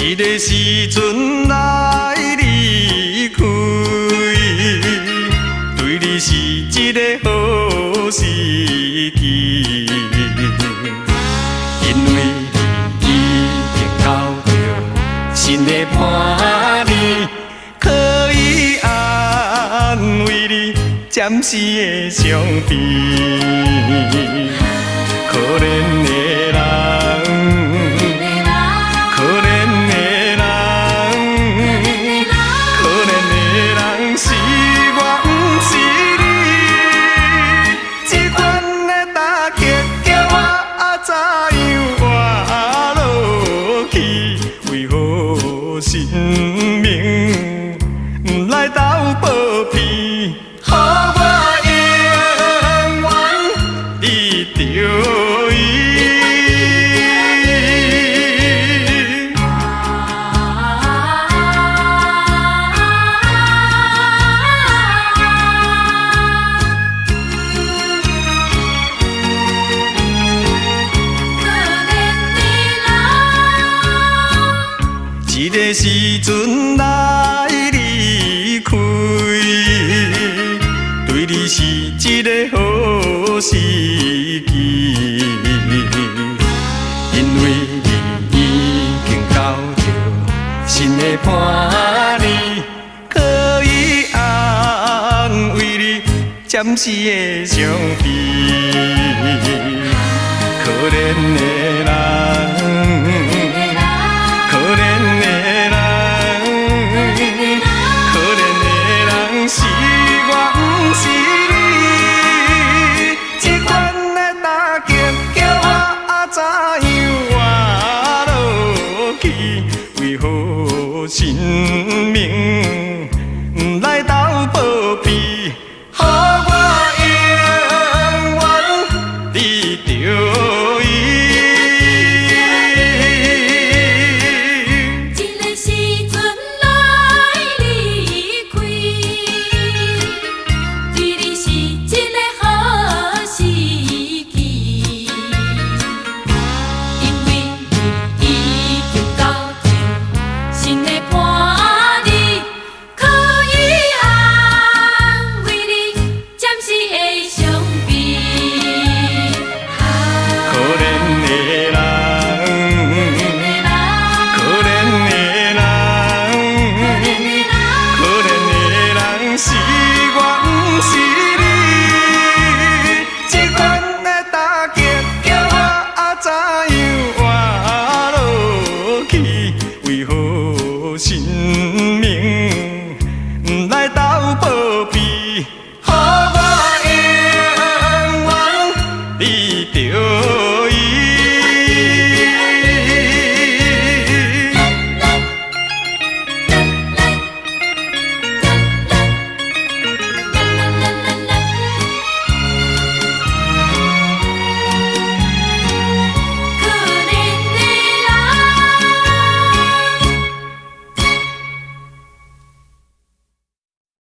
一个时阵来离开，对你是一个好时机，因为你已经交着新的伴侣，可以安慰你暂时的伤悲。可怜的人。生命不来斗保庇，予我永远依着伊。一个时阵来离开，对你是一个好时机，因为你已经交着新的伴侣，可以安慰你暂时的伤悲。可怜的人。是我，不是你。这款的打击叫我怎样活落去？为何生命不来斗保庇？予我永远依着伊。是我，不是你。这款的打击叫我怎样活落去？为何心？